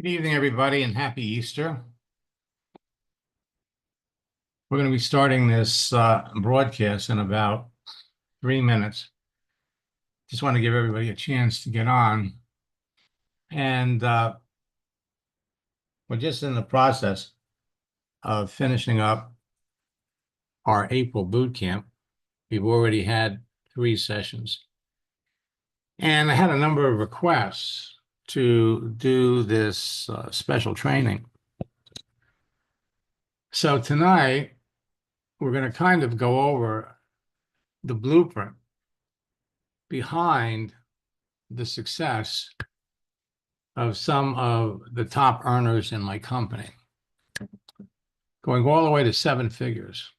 Good evening, everybody, and happy Easter. We're going to be starting this broadcast in about 3 minutes. Just want to give everybody a chance to get on. And we're just in the process of finishing up our April boot camp. We've already had 3 sessions. And I had a number of requests to do this special training. So tonight, we're going to kind of go over the blueprint behind the success of some of the top earners in my company, going all the way to 7 figures.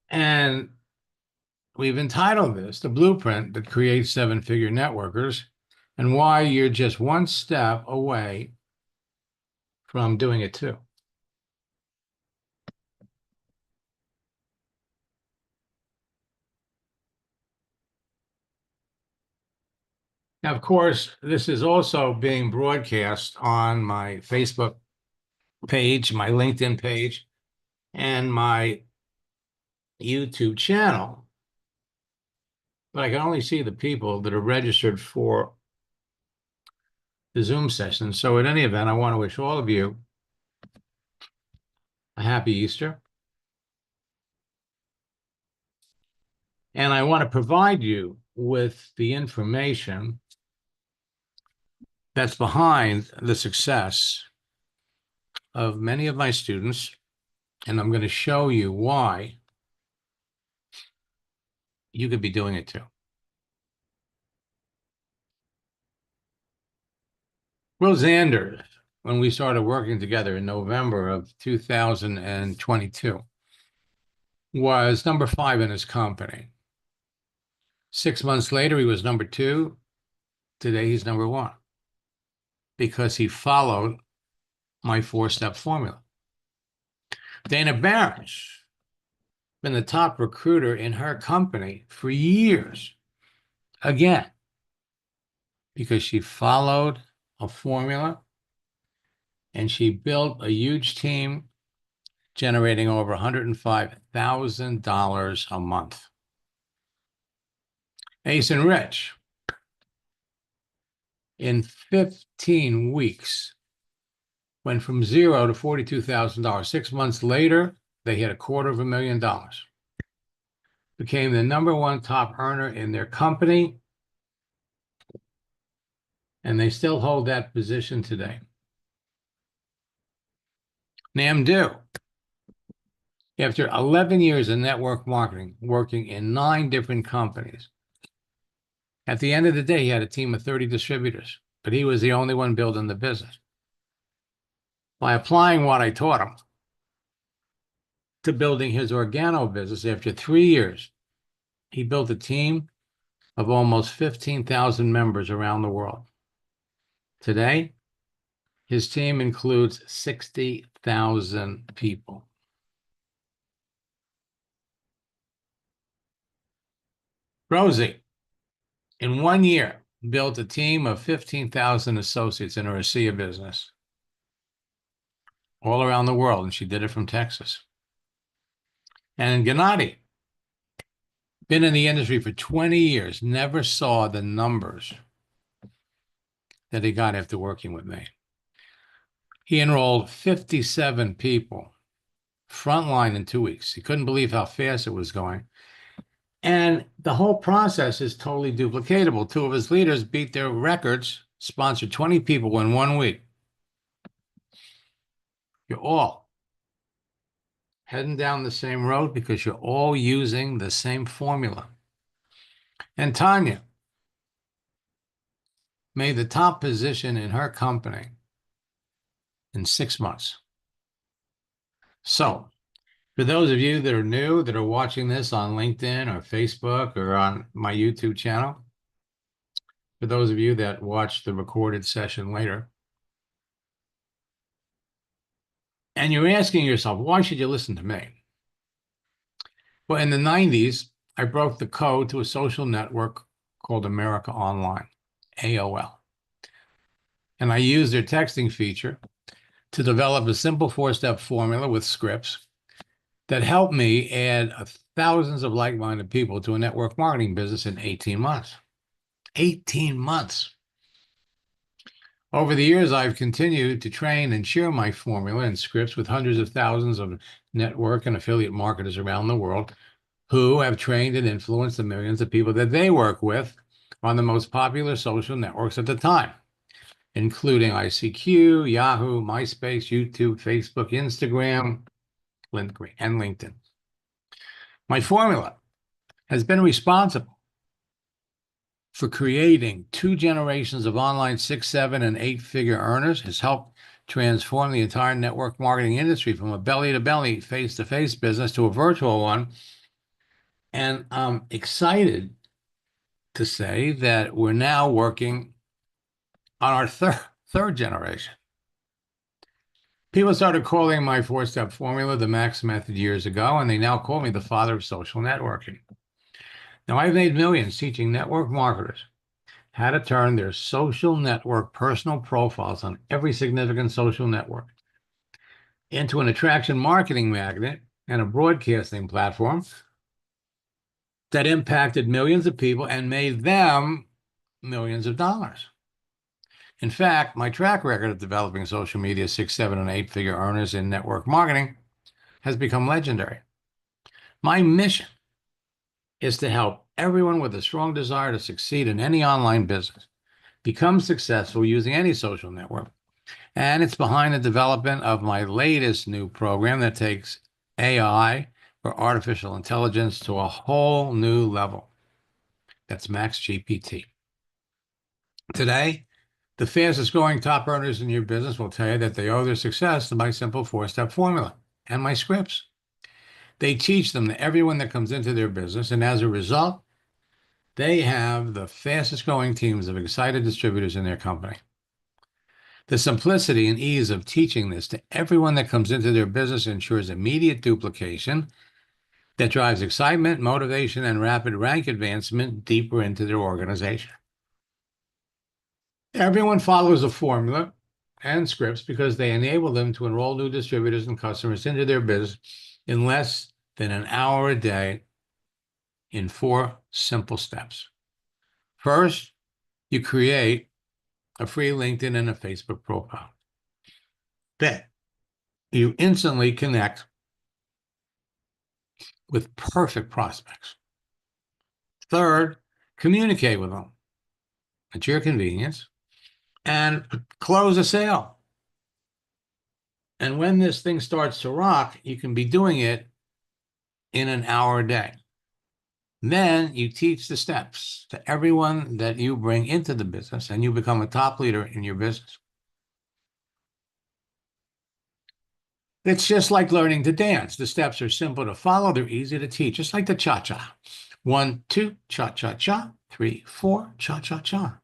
And we've entitled this The Blueprint That Creates 7-Figure Networkers, and why you're just one step away from doing it too. Now, of course, this is also being broadcast on my Facebook page, my LinkedIn page, and my YouTube channel. But I can only see the people that are registered for the Zoom session. So in any event, I want to wish all of you a happy Easter. And I want to provide you with the information that's behind the success of many of my students. And I'm going to show you why you could be doing it too. Rosander, when we started working together in November of 2022, was number 5 in his company. 6 months later, he was number 2. Today, he's number 1 because he followed my 4-step formula. Dana Barrish, been the top recruiter in her company for years, again, because she followed a formula and she built a huge team generating over $105,000 a month. Ace and Rich, in 15 weeks, went from 0 to $42,000. 6 months later, they hit $250,000. Became the number 1 top earner in their company, and they still hold that position today. Namdu, after 11 years in network marketing, working in 9 different companies, at the end of the day, he had a team of 30 distributors, but he was the only one building the business. By applying what I taught him to building his organo business, after 3 years, he built a team of almost 15,000 members around the world. Today, his team includes 60,000 people. Rosie, in 1 year, built a team of 15,000 associates in her ASEA business all around the world, and she did it from Texas. And Gennady, been in the industry for 20 years, never saw the numbers that he got after working with me. He enrolled 57 people, frontline, in 2 weeks. He couldn't believe how fast it was going. And the whole process is totally duplicatable. 2 of his leaders beat their records, sponsored 20 people in 1 week. You're all heading down the same road because you're all using the same formula. And Tanya made the top position in her company in 6 months. So, for those of you that are new, that are watching this on LinkedIn or Facebook or on my YouTube channel, for those of you that watch the recorded session later, and you're asking yourself, why should you listen to me? Well, in the 90s, I broke the code to a social network called America Online, AOL. and I use their texting feature to develop a simple 4-step formula with scripts that help me add thousands of like-minded people to a network marketing business in 18 months. 18 months. Over the years, I've continued to train and share my formula and scripts with hundreds of thousands of network and affiliate marketers around the world who have trained and influenced the millions of people that they work with on the most popular social networks at the time, including ICQ, Yahoo, MySpace, YouTube, Facebook, Instagram, and LinkedIn. My formula has been responsible for creating 2 generations of online 6, 7, and 8-figure earners, has helped transform the entire network marketing industry from a belly-to-belly, face-to-face business to a virtual one. And I'm excited to say that we're now working on our third generation. People started calling my 4-step formula the Max Method years ago, and they now call me the father of social networking. Now, I've made millions teaching network marketers how to turn their social network personal profiles on every significant social network into an attraction marketing magnet and a broadcasting platform that impacted millions of people and made them millions of dollars. In fact, my track record of developing social media 6, 7, and 8-figure earners in network marketing has become legendary. My mission is to help everyone with a strong desire to succeed in any online business become successful using any social network. And it's behind the development of my latest new program that takes AI, or artificial intelligence, to a whole new level. That's Max GPT. Today, the fastest growing top earners in your business will tell you that they owe their success to my simple 4-step formula and my scripts. They teach them to everyone that comes into their business, and as a result, they have the fastest growing teams of excited distributors in their company. The simplicity and ease of teaching this to everyone that comes into their business ensures immediate duplication that drives excitement, motivation, and rapid rank advancement deeper into their organization. Everyone follows a formula and scripts because they enable them to enroll new distributors and customers into their business in less than an hour a day in 4 simple steps. First, you create a free LinkedIn and a Facebook profile. Then, you instantly connect with perfect prospects. Third, communicate with them at your convenience and close a sale. And when this thing starts to rock, you can be doing it in an hour a day. Then you teach the steps to everyone that you bring into the business, and you become a top leader in your business. It's just like learning to dance. The steps are simple to follow. They're easy to teach, just like the cha-cha. 1, 2, cha-cha-cha. 3, 4, cha-cha-cha.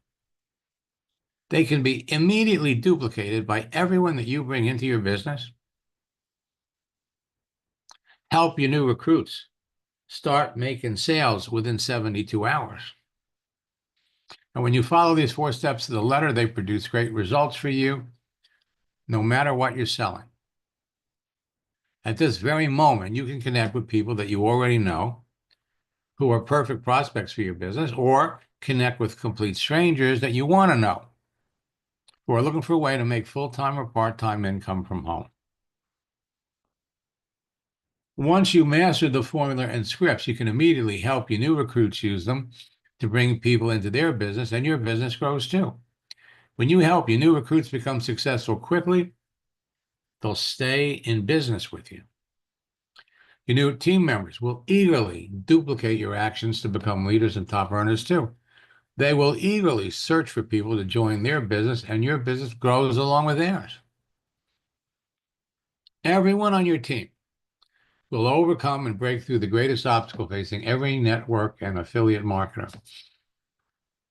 They can be immediately duplicated by everyone that you bring into your business. Help your new recruits start making sales within 72 hours. And when you follow these 4 steps to the letter, they produce great results for you, no matter what you're selling. At this very moment, you can connect with people that you already know who are perfect prospects for your business, or connect with complete strangers that you want to know who are looking for a way to make full-time or part-time income from home. Once you master the formula and scripts, you can immediately help your new recruits use them to bring people into their business, and your business grows too. When you help your new recruits become successful quickly, they'll stay in business with you. Your new team members will eagerly duplicate your actions to become leaders and top earners too. They will eagerly search for people to join their business, and your business grows along with theirs. Everyone on your team will overcome and break through the greatest obstacle facing every network and affiliate marketer: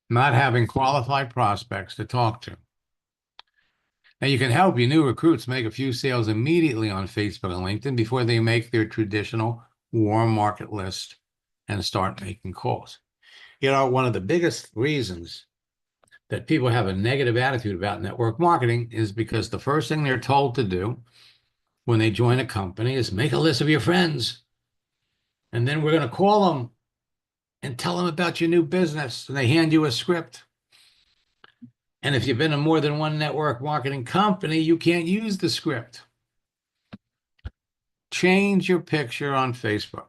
not having qualified prospects to talk to. Now, you can help your new recruits make a few sales immediately on Facebook and LinkedIn before they make their traditional warm market list and start making calls. You know, one of the biggest reasons that people have a negative attitude about network marketing is because the first thing they're told to do when they join a company is make a list of your friends. And then we're going to call them and tell them about your new business. And they hand you a script. And if you've been in more than one network marketing company, you can't use the script. Change your picture on Facebook.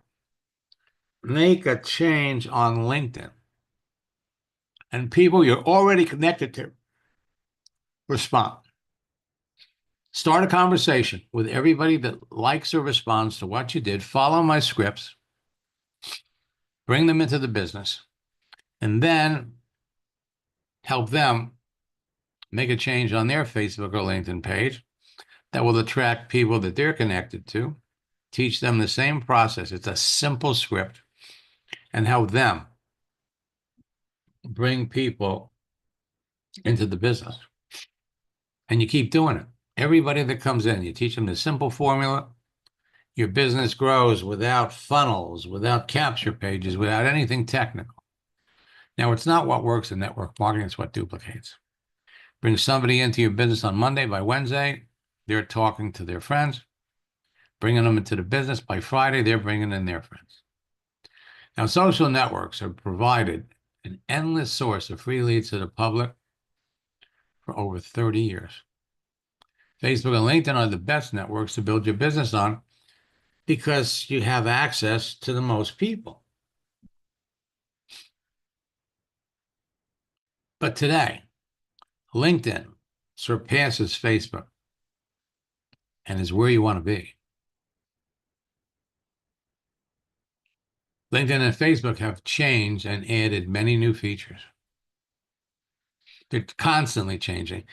Make a change on LinkedIn. And people you're already connected to respond. Start a conversation with everybody that likes or responds to what you did. Follow my scripts. Bring them into the business. And then help them make a change on their Facebook or LinkedIn page that will attract people that they're connected to. Teach them the same process. It's a simple script. And help them bring people into the business. And you keep doing it. Everybody that comes in, you teach them the simple formula. Your business grows without funnels, without capture pages, without anything technical. Now, it's not what works in network marketing, it's what duplicates. Bring somebody into your business on Monday. By Wednesday, they're talking to their friends. Bringing them into the business. By Friday, they're bringing in their friends. Now, social networks have provided an endless source of free leads to the public for over 30 years. Facebook and LinkedIn are the best networks to build your business on because you have access to the most people. But today, LinkedIn surpasses Facebook and is where you want to be. LinkedIn and Facebook have changed and added many new features. They're constantly changing.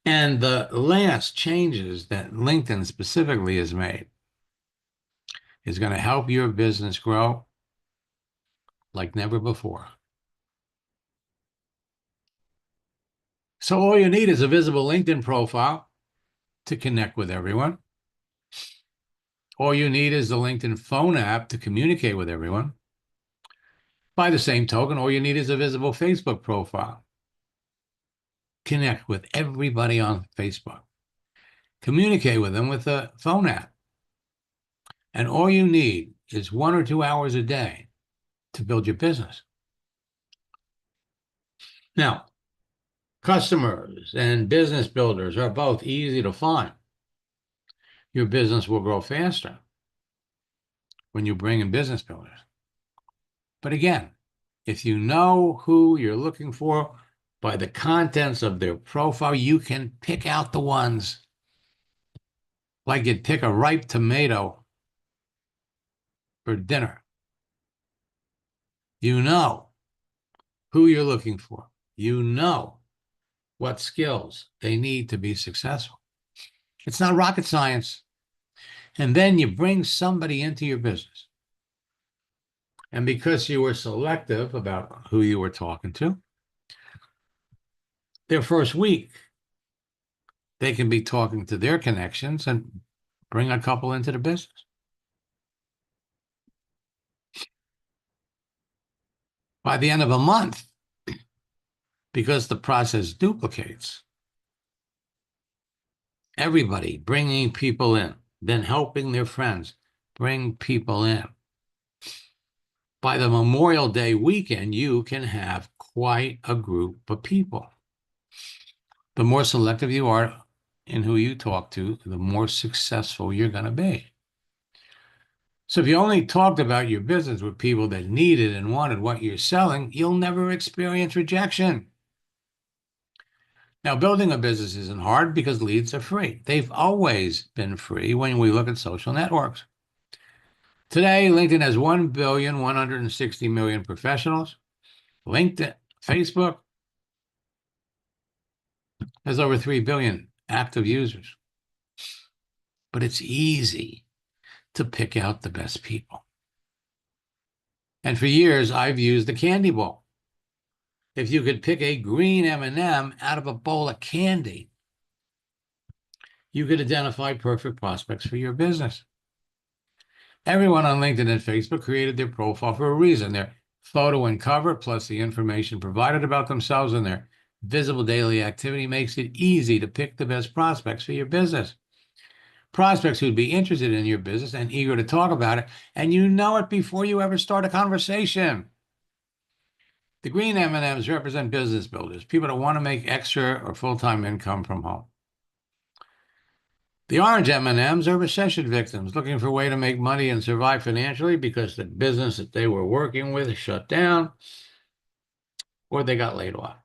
And the last changes that LinkedIn specifically has made is going to help your business grow like never before. So all you need is a visible LinkedIn profile to connect with everyone. All you need is the LinkedIn phone app to communicate with everyone. By the same token, all you need is a visible Facebook profile. Connect with everybody on Facebook. Communicate with them with a phone app. And all you need is 1 or 2 hours a day to build your business. Now, customers and business builders are both easy to find. Your business will grow faster when you bring in business builders. But again, if you know who you're looking for by the contents of their profile, you can pick out the ones like you'd pick a ripe tomato for dinner. You know who you're looking for. You know what skills they need to be successful. It's not rocket science. And then you bring somebody into your business. And because you were selective about who you were talking to, their first week, they can be talking to their connections and bring a couple into the business. By the end of a month, because the process duplicates, everybody bringing people in, then helping their friends bring people in. By the Memorial Day weekend, you can have quite a group of people. The more selective you are in who you talk to, the more successful you're going to be. So if you only talked about your business with people that needed and wanted what you're selling, you'll never experience rejection. Now, building a business isn't hard because leads are free. They've always been free when we look at social networks. Today, LinkedIn has 1,160,000,000 professionals. LinkedIn, Facebook has over 3 billion active users. But it's easy to pick out the best people. And for years, I've used the candy bowl. If you could pick a green M&M out of a bowl of candy, you could identify perfect prospects for your business. Everyone on LinkedIn and Facebook created their profile for a reason. Their photo and cover, plus the information provided about themselves and their Visible daily activity makes it easy to pick the best prospects for your business. Prospects who'd be interested in your business and eager to talk about it, and you know it before you ever start a conversation. The green M&Ms represent business builders, people that want to make extra or full-time income from home. The orange M&Ms are recession victims looking for a way to make money and survive financially because the business that they were working with shut down or they got laid off.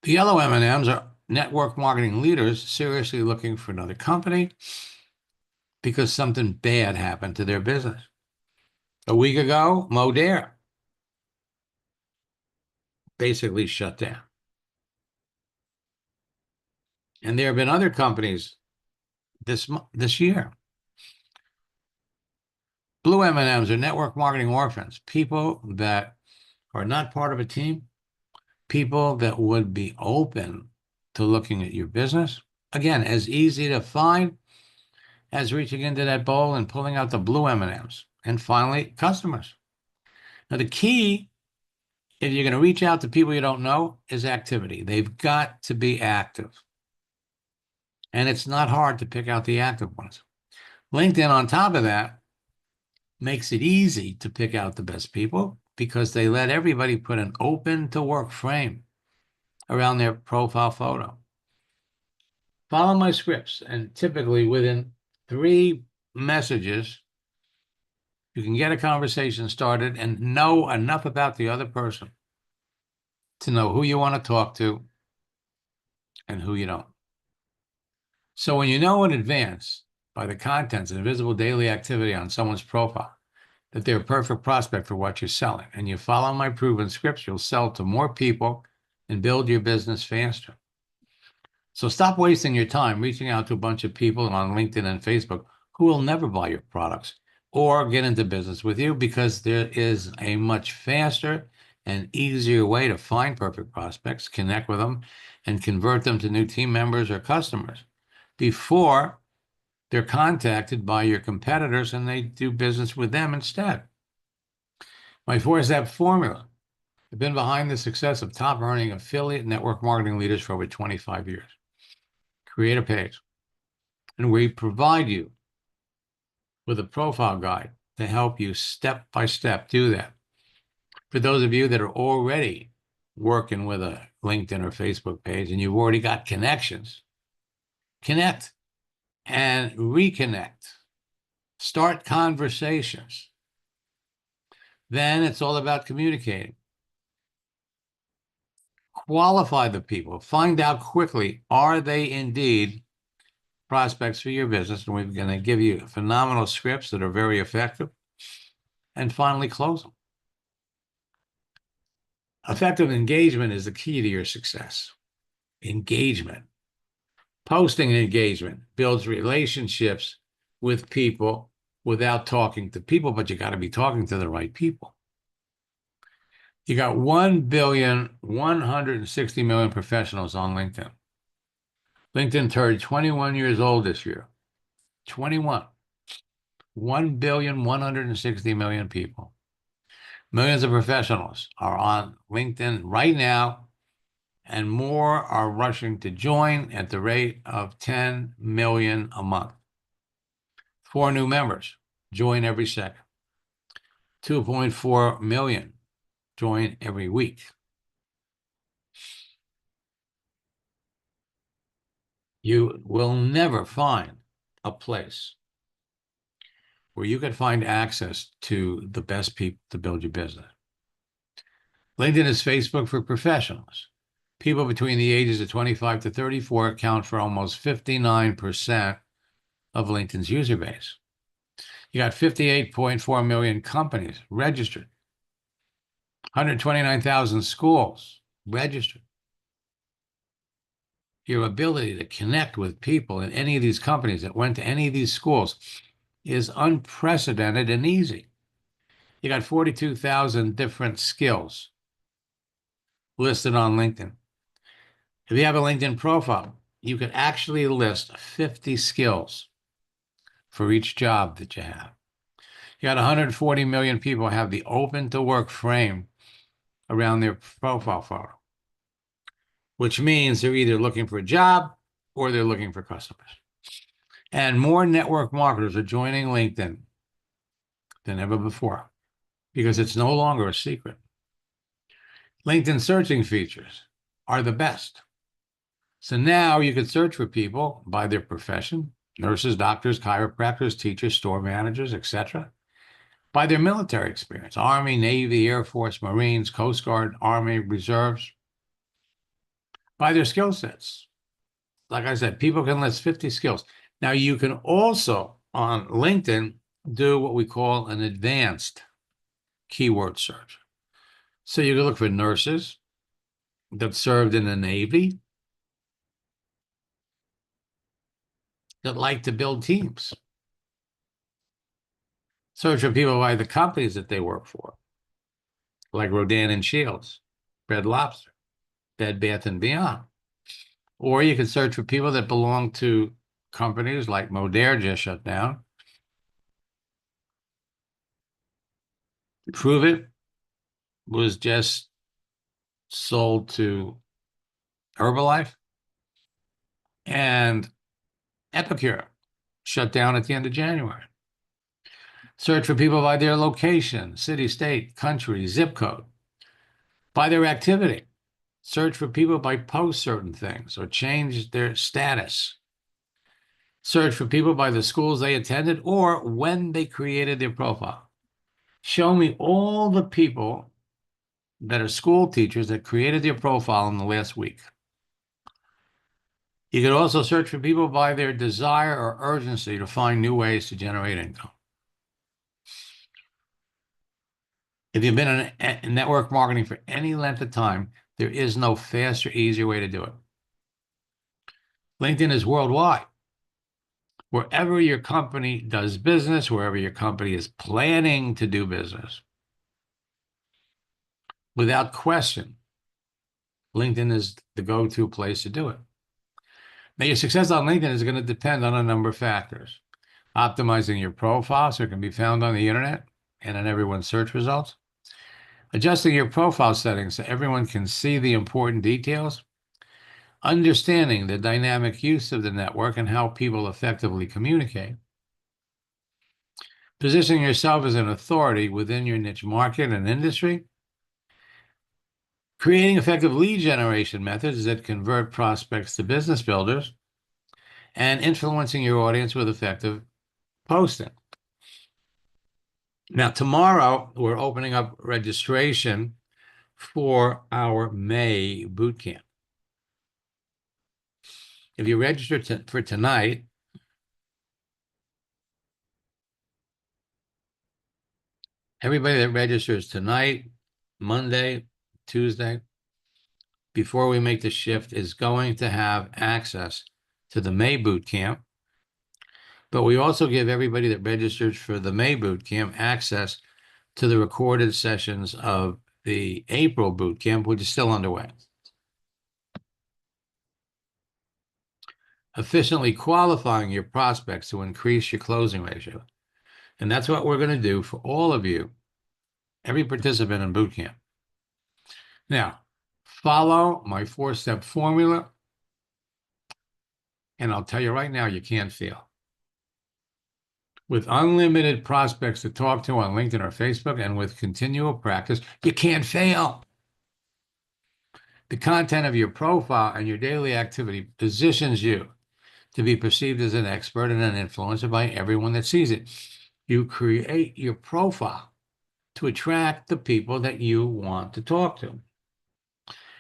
The yellow M&Ms are network marketing leaders seriously looking for another company because something bad happened to their business. A week ago, Modere basically shut down. And there have been other companies this year. Blue M&Ms are network marketing orphans, people that are not part of a team, people that would be open to looking at your business. Again, as easy to find as reaching into that bowl and pulling out the blue M&Ms. And finally, customers. Now, the key, if you're going to reach out to people you don't know, is activity. They've got to be active. And it's not hard to pick out the active ones. LinkedIn, on top of that, makes it easy to pick out the best people because they let everybody put an open to work frame around their profile photo. Follow my scripts, and typically within 3 messages, you can get a conversation started and know enough about the other person to know who you want to talk to and who you don't. So when you know in advance by the contents and visible daily activity on someone's profile that they're a perfect prospect for what you're selling, and you follow my proven scripts, you'll sell to more people and build your business faster. So stop wasting your time reaching out to a bunch of people on LinkedIn and Facebook who will never buy your products or get into business with you, because there is a much faster and easier way to find perfect prospects, connect with them, and convert them to new team members or customers before they're contacted by your competitors and they do business with them instead. My 4-step formula. I've been behind the success of top earning affiliate network marketing leaders for over 25 years. Create a page, and we provide you with a profile guide to help you step by step do that. For those of you that are already working with a LinkedIn or Facebook page and you've already got connections, connect and reconnect. Start conversations. Then it's all about communicating. Qualify the people. Find out quickly, are they indeed prospects for your business? And we're going to give you phenomenal scripts that are very effective. And finally, close them. Effective engagement is the key to your success. Engagement. Posting engagement builds relationships with people without talking to people, but you got to be talking to the right people. You got 1,160,000,000 professionals on LinkedIn. LinkedIn turned 21 years old this year. 21. 1,160,000,000 people. Millions of professionals are on LinkedIn right now, and more are rushing to join at the rate of 10 million a month. 4 new members join every second. 2.4 million join every week. You will never find a place where you can find access to the best people to build your business. LinkedIn is Facebook for professionals. People between the ages of 25 to 34 account for almost 59% of LinkedIn's user base. You got 58.4 million companies registered, 129,000 schools registered. Your ability to connect with people in any of these companies that went to any of these schools is unprecedented and easy. You got 42,000 different skills listed on LinkedIn. If you have a LinkedIn profile, you could actually list 50 skills for each job that you have. You got 140 million people have the open to work frame around their profile photo, which means they're either looking for a job or they're looking for customers. And more network marketers are joining LinkedIn than ever before because it's no longer a secret. LinkedIn searching features are the best. So now you can search for people by their profession, nurses, doctors, chiropractors, teachers, store managers, etc., by their military experience, Army, Navy, Air Force, Marines, Coast Guard, Army, Reserves, by their skill sets. Like I said, people can list 50 skills. Now you can also, on LinkedIn, do what we call an advanced keyword search. So you can look for nurses that served in the Navy that like to build teams. Search for people by the companies that they work for, like Rodan and Fields, Red Lobster, Bed Bath & Beyond. Or you can search for people that belong to companies like Modere just shut down, Pruvit was just sold to Herbalife, and Epicure shut down at the end of January. Search for people by their location, city, state, country, zip code, by their activity. Search for people by post certain things or change their status. Search for people by the schools they attended or when they created their profile. Show me all the people that are school teachers that created their profile in the last week. You could also search for people by their desire or urgency to find new ways to generate income. If you've been in network marketing for any length of time, there is no faster, easier way to do it. LinkedIn is worldwide. Wherever your company does business, wherever your company is planning to do business, without question, LinkedIn is the go-to place to do it. Now, your success on LinkedIn is going to depend on a number of factors. Optimizing your profile so it can be found on the internet and in everyone's search results. Adjusting your profile settings so everyone can see the important details. Understanding the dynamic use of the network and how people effectively communicate. Positioning yourself as an authority within your niche market and industry. Creating effective lead generation methods that convert prospects to business builders. And influencing your audience with effective posting. Now, tomorrow, we're opening up registration for our May bootcamp. If you register for tonight, everybody that registers tonight, Monday, Tuesday, before we make the shift, is going to have access to the May bootcamp. But we also give everybody that registers for the May bootcamp access to the recorded sessions of the April bootcamp, which is still underway. Efficiently qualifying your prospects to increase your closing ratio. And that's what we're going to do for all of you, every participant in bootcamp. Now, follow my 4-step formula, and I'll tell you right now, you can't fail. With unlimited prospects to talk to on LinkedIn or Facebook, and with continual practice, you can't fail. The content of your profile and your daily activity positions you to be perceived as an expert and an influencer by everyone that sees it. You create your profile to attract the people that you want to talk to.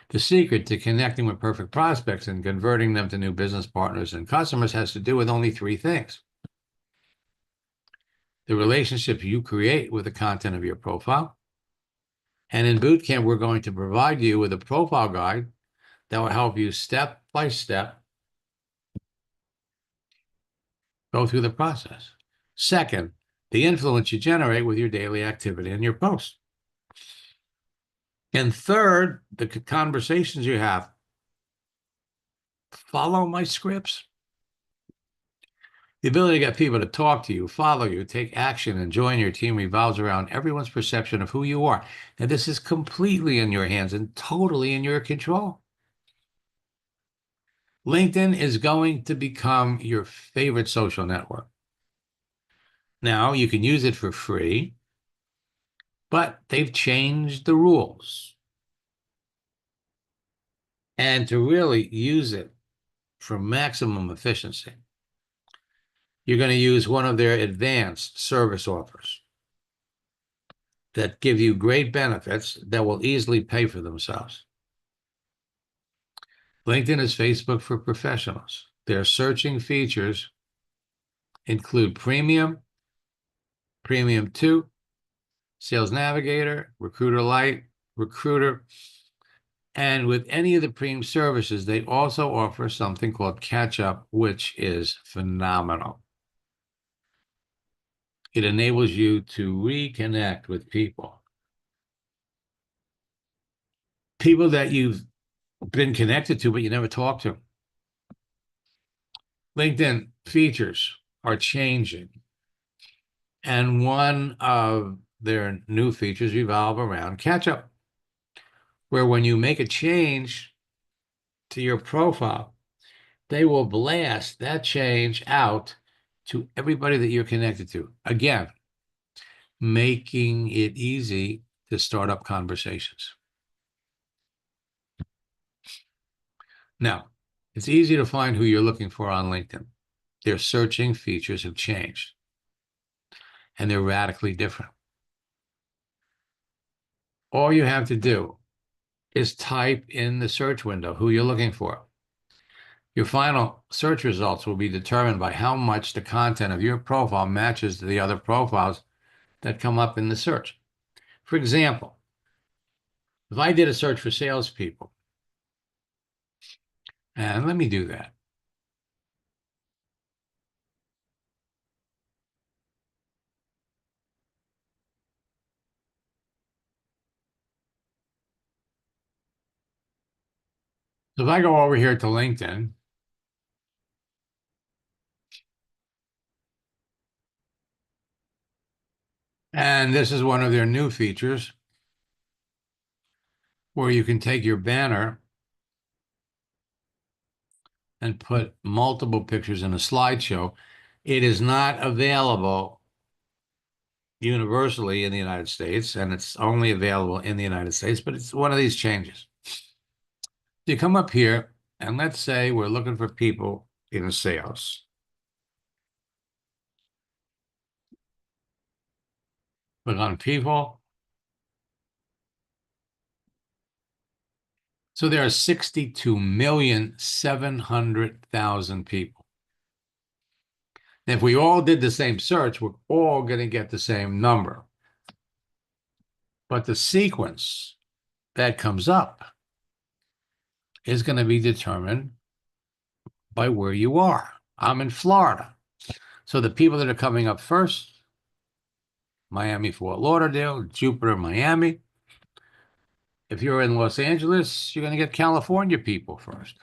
The secret to connecting with perfect prospects and converting them to new business partners and customers has to do with only 3 things. The relationship you create with the content of your profile. And in bootcamp, we're going to provide you with a profile guide that will help you step by step go through the process. Second, the influence you generate with your daily activity and your posts. And third, the conversations you have. Follow my scripts. The ability to get people to talk to you, follow you, take action, and join your team revolves around everyone's perception of who you are. And this is completely in your hands and totally in your control. LinkedIn is going to become your favorite social network. Now, you can use it for free, but they've changed the rules. And to really use it for maximum efficiency, you're going to use one of their advanced service offers that give you great benefits that will easily pay for themselves. LinkedIn is Facebook for professionals. Their searching features include Premium, Premium 2, Sales Navigator, Recruiter Lite, Recruiter, and with any of the premium services, they also offer something called Catch Up, which is phenomenal. It enables you to reconnect with people that you've been connected to, but you never talked to. LinkedIn features are changing, and one of their new features revolve around Catch Up, where when you make a change to your profile, they will blast that change out to everybody that you're connected to. Again, making it easy to start up conversations. Now, it's easy to find who you're looking for on LinkedIn. Their searching features have changed, and they're radically different. All you have to do is type in the search window who you're looking for. Your final search results will be determined by how much the content of your profile matches to the other profiles that come up in the search. For example, if I did a search for salespeople, and let me do that. So if I go over here to LinkedIn, and this is one of their new features where you can take your banner and put multiple pictures in a slideshow. It is not available universally in the United States, and it's only available in the United States, but it's one of these changes. You come up here, and let's say we're looking for people in sales. Click on people. So there are 62,700,000 people. And if we all did the same search, we're all going to get the same number. But the sequence that comes up is going to be determined by where you are. I'm in Florida. So the people that are coming up first, Miami, Fort Lauderdale, Jupiter, Miami. If you're in Los Angeles, you're going to get California people first.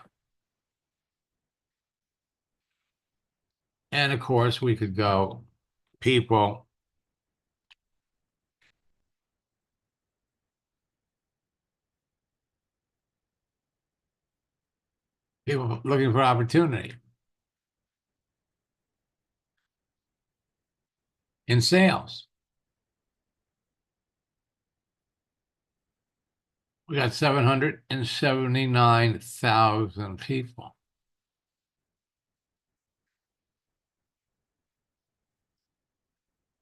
And of course, we could go people looking for opportunity in sales. We got 779,000 people.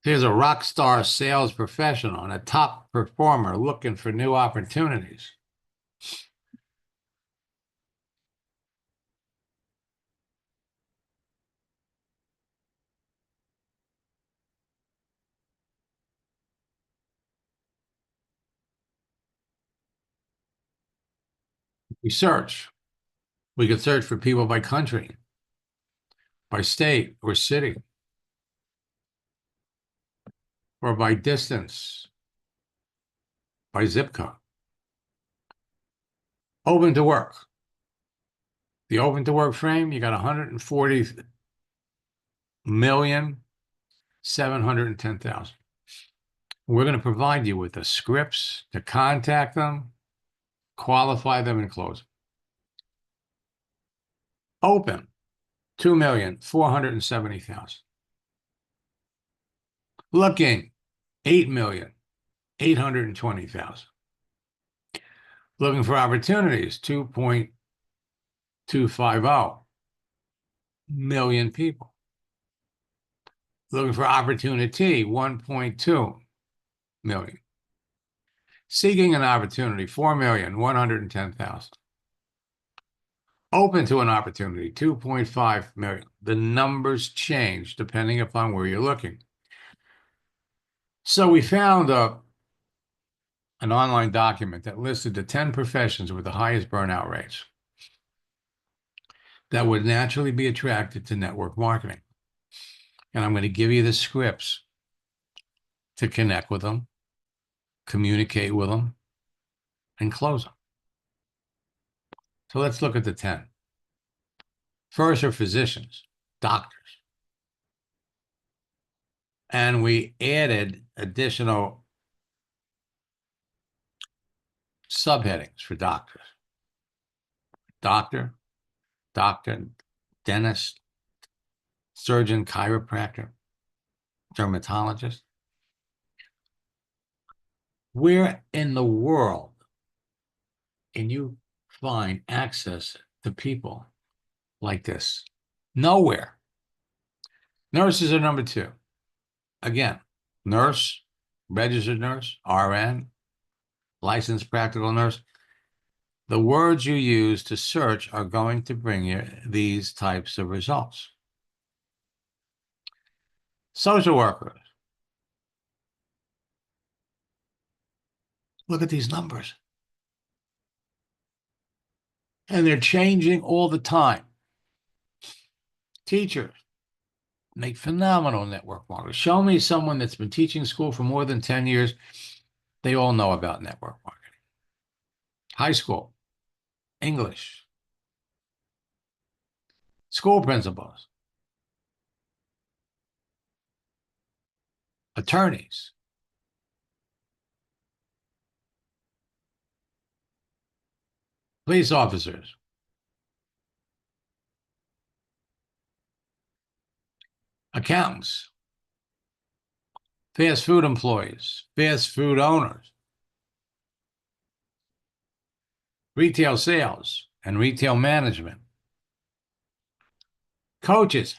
Here's a rock star sales professional and a top performer looking for new opportunities. We search. We could search for people by country, by state or city, or by distance, by zip code. Open to work. The open to work frame, you got 140 1,710,000. We're going to provide you with the scripts to contact them, qualify them, and close them. Open, 2,470,000. Looking, 8,820,000. Looking for opportunities, 2.250 million people. Looking for opportunity, 1.2 million. Seeking an opportunity, 4,110,000. Open to an opportunity, 2.5 million. The numbers change depending upon where you're looking. So we found an online document that listed the 10 professions with the highest burnout rates that would naturally be attracted to network marketing. And I'm going to give you the scripts to connect with them, communicate with them, and close them. So let's look at the 10. First are physicians, doctors. And we added additional subheadings for doctors. Doctor, dentist, surgeon, chiropractor, dermatologist. Where in the world can you find access to people like this? Nowhere. Nurses are number 2. Again, nurse, registered nurse, RN, licensed practical nurse. The words you use to search are going to bring you these types of results. Social workers. Look at these numbers. And they're changing all the time. Teachers make phenomenal network marketers. Show me someone that's been teaching school for more than 10 years. They all know about network marketing. High school, English, school principals, attorneys, police officers, accountants, fast food employees, fast food owners, retail sales and retail management, coaches.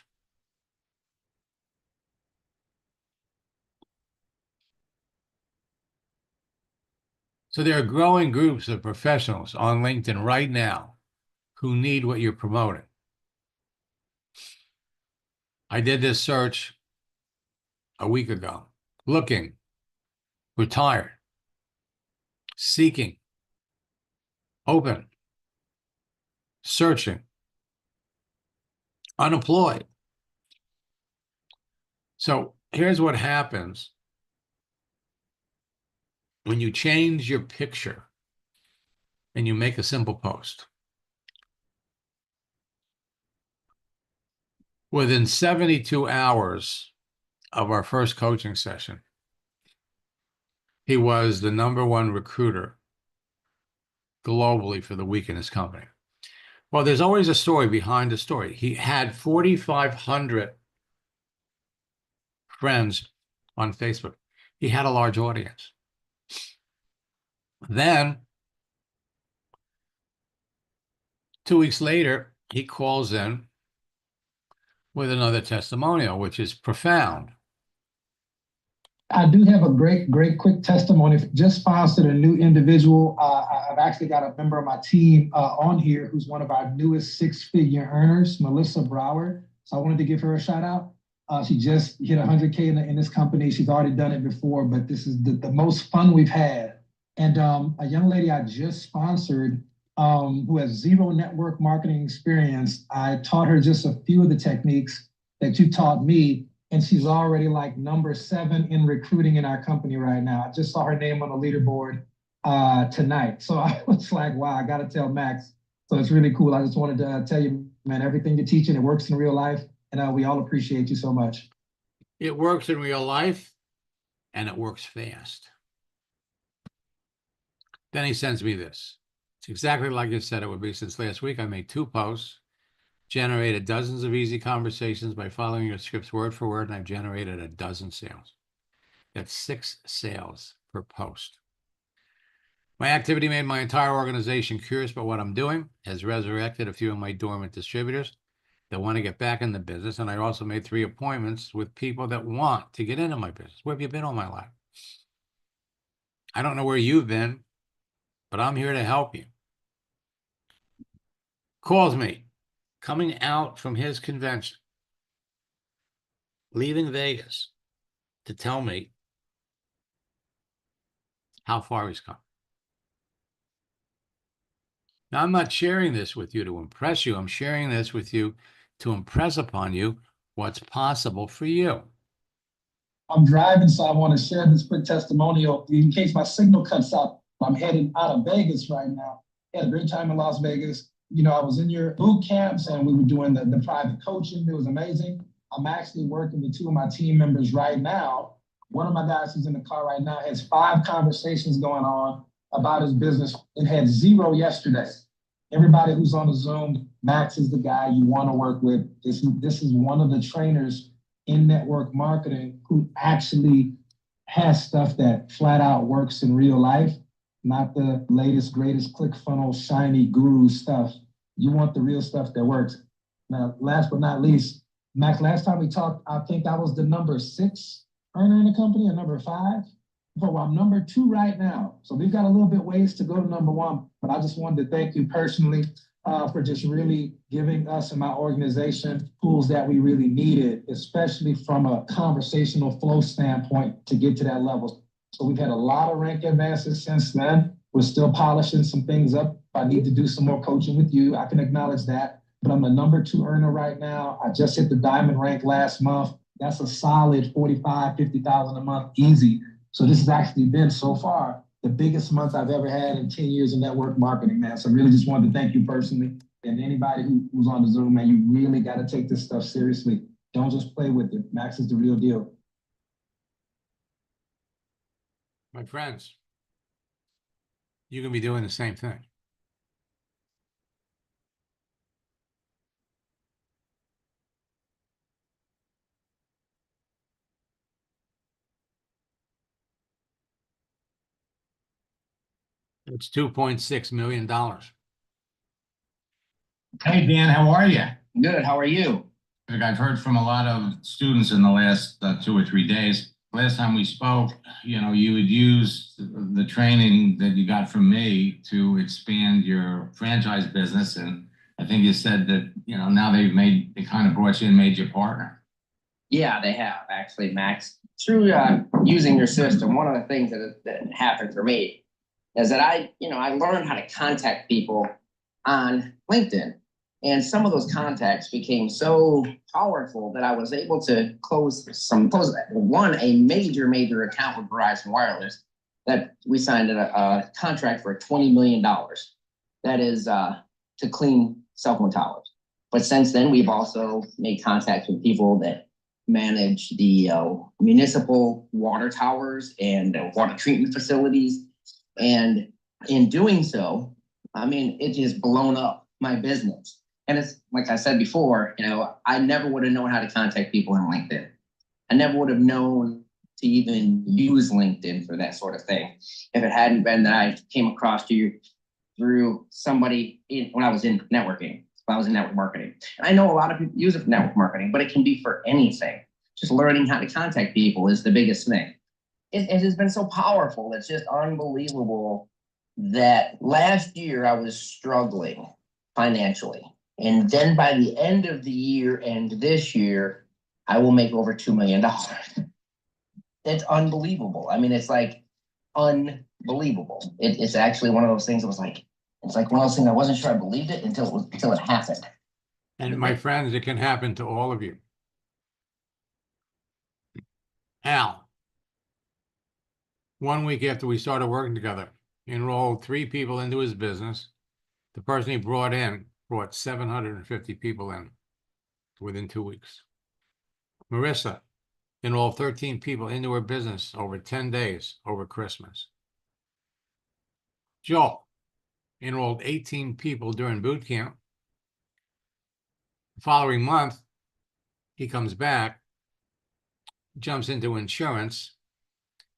So there are growing groups of professionals on LinkedIn right now who need what you're promoting. I did this search a week ago. Looking, retired, seeking, open, searching, unemployed. So here's what happens when you change your picture and you make a simple post. Within 72 hours of our first coaching session, he was the #1 recruiter globally for the week in his company. Well, there's always a story behind the story. He had 4,500 friends on Facebook. He had a large audience. Then, 2 weeks later, he calls in with another testimonial, which is profound. I do have a great quick testimony. Just sponsored a new individual. I've actually got a member of my team on here who's one of our newest 6-figure earners, Melissa Brower. So I wanted to give her a shout out. She just hit 100K in this company. She's already done it before, but this is the most fun we've had. And a young lady I just sponsored who has 0 network marketing experience. I taught her just a few of the techniques that you taught me, and she's already like #7 in recruiting in our company right now. I just saw her name on the leaderboard tonight. So I was like, wow, I got to tell Max. So it's really cool. I just wanted to tell you, man, everything you're teaching, it works in real life. And we all appreciate you so much. It works in real life, and it works fast. Then he sends me this. It's exactly like you said it would be. Since last week, I made 2 posts, generated dozens of easy conversations by following your scripts word for word, and I've generated a dozen sales. That's 6 sales per post. My activity made my entire organization curious about what I'm doing, has resurrected a few of my dormant distributors that want to get back in the business, and I also made 3 appointments with people that want to get into my business. Where have you been all my life? I don't know where you've been, but I'm here to help you. Calls me, coming out from his convention, leaving Vegas, to tell me how far he's come. Now, I'm not sharing this with you to impress you. I'm sharing this with you to impress upon you what's possible for you. I'm driving, so I want to share this quick testimonial in case my signal cuts out. I'm heading out of Vegas right now. Had a great time in Las Vegas. You know, I was in your boot camps and we were doing the private coaching. It was amazing. I'm actually working with 2 of my team members right now. One of my guys who's in the car right now has 5 conversations going on about his business and had 0 yesterday. Everybody who's on the Zoom, Max is the guy you want to work with. This is one of the trainers in network marketing who actually has stuff that flat out works in real life, not the latest, greatest ClickFunnels, shiny guru stuff. You want the real stuff that works. Now, last but not least, Max, last time we talked, I think I was the number 6 earner in the company, or number 5. But I'm number 2 right now. So we've got a little bit ways to go to number 1. But I just wanted to thank you personally for just really giving us and my organization tools that we really needed, especially from a conversational flow standpoint to get to that level. So we've had a lot of rank advances since then. We're still polishing some things up. If I need to do some more coaching with you, I can acknowledge that. But I'm the number 2 earner right now. I just hit the diamond rank last month. That's a solid 45, 50,000 a month, easy. So this has actually been so far the biggest month I've ever had in 10 years of network marketing, man. So I really just wanted to thank you personally. And anybody who's on the Zoom, man, you really got to take this stuff seriously. Don't just play with it. Max is the real deal. My friends, you can be doing the same thing. It's $2.6 million. Hey, Dan, how are you? Good. How are you? Look, I've heard from a lot of students in the last 2 or 3 days. Last time we spoke, you know, you had used the training that you got from me to expand your franchise business. And I think you said that, you know, now they kind of brought you and made you a partner. Yeah, they have actually, Max. Through using your system, one of the things that happened for me is that I learned how to contact people on LinkedIn. And some of those contacts became so powerful that I was able to close a major account with Verizon Wireless that we signed a contract for $20 million. That is to clean cell phone towers. But since then, we've also made contact with people that manage the municipal water towers and water treatment facilities. And in doing so, I mean, it just blown up my business. And it's like I said before, you know, I never would have known how to contact people on LinkedIn. I never would have known to even use LinkedIn for that sort of thing if it hadn't been that I came across you through somebody when I was in networking, when I was in network marketing. And I know a lot of people use it for network marketing, but it can be for anything. Just learning how to contact people is the biggest thing. It has been so powerful. It's just unbelievable that last year I was struggling financially. And then by the end of the year and this year, I will make over $2 million. That's unbelievable. I mean, it's like unbelievable. It's actually one of those things that was like, it's like one of those things I wasn't sure I believed it until it happened. And my friends, it can happen to all of you. Al, 1 week after we started working together, he enrolled 3 people into his business. The person he brought 750 people in. within 2 weeks. Marissa enrolled 13 people into her business over 10 days over Christmas. Joel enrolled 18 people during boot camp. The following month, he comes back, jumps into insurance,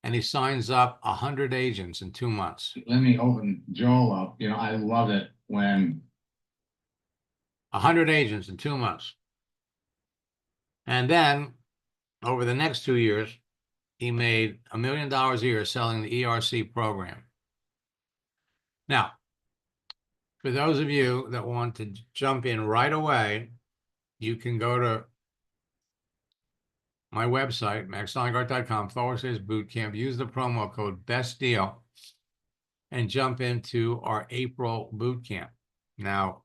and he signs up 100 agents in 2 months. Let me open Joel up. You know, I love it when 100 agents in 2 months. And then over the next 2 years, he made $1 million a year selling the ERC program. Now, for those of you that want to jump in right away, you can go to my website, maxsteingardt.com/bootcamp. Use the promo code Best Deal and jump into our April bootcamp. Now,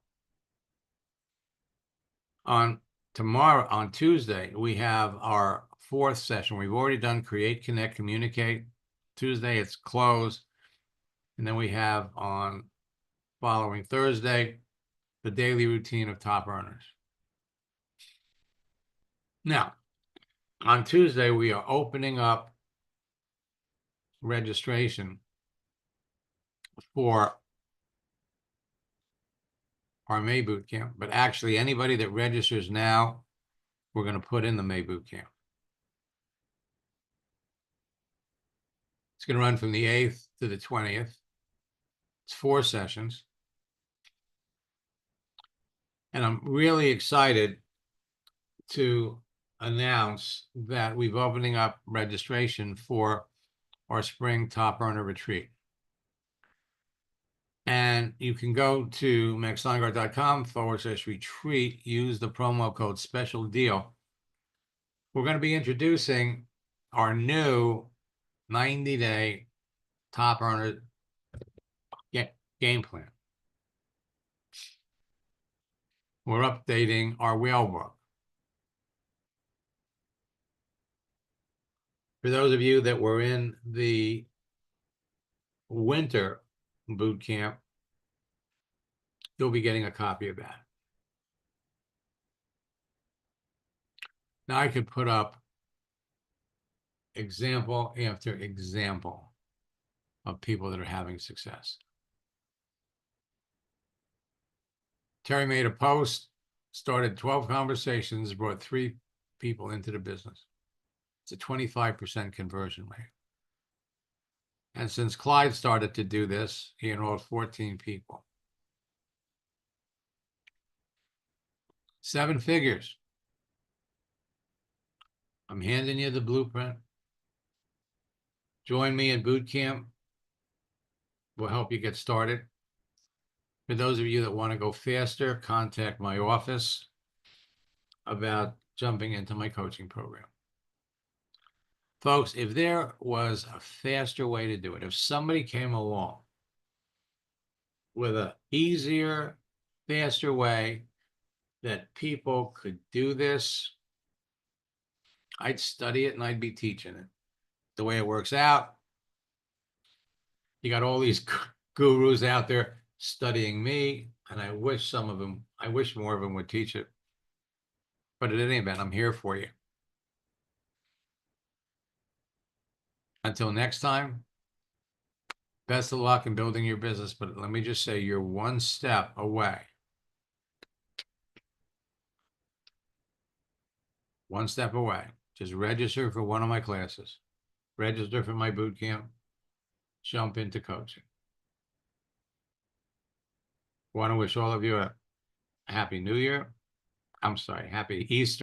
on Tuesday, we have our 4th session. We've already done Create, Connect, Communicate. Tuesday, it's closed. And then we have on following Thursday, the daily routine of top earners. Now, on Tuesday, we are opening up registration for our May boot camp, but actually anybody that registers now, we're going to put in the May boot camp. It's going to run from the 8th to the 20th. It's 4 sessions. And I'm really excited to announce that we've opening up registration for our spring top earner retreat. And you can go to maxsteingardt.com/retreat, use the promo code Special Deal. We're going to be introducing our new 90-day top earner game plan. We're updating our whale book. For those of you that were in the winter boot camp, you'll be getting a copy of that. Now I could put up example after example of people that are having success. Terry made a post, started 12 conversations, brought 3 people into the business. It's a 25% conversion rate. And since Clyde started to do this, he enrolled 14 people. 7 figures. I'm handing you the blueprint. Join me in boot camp. We'll help you get started. For those of you that want to go faster, contact my office about jumping into my coaching program. Folks, if there was a faster way to do it, if somebody came along with an easier, faster way that people could do this, I'd study it and I'd be teaching it. The way it works out, you got all these gurus out there studying me, and I wish more of them would teach it. But at any event, I'm here for you. Until next time, best of luck in building your business. But let me just say, you're one step away. One step away. Just register for one of my classes. Register for my boot camp. Jump into coaching. I want to wish all of you a happy New Year. I'm sorry, happy Easter.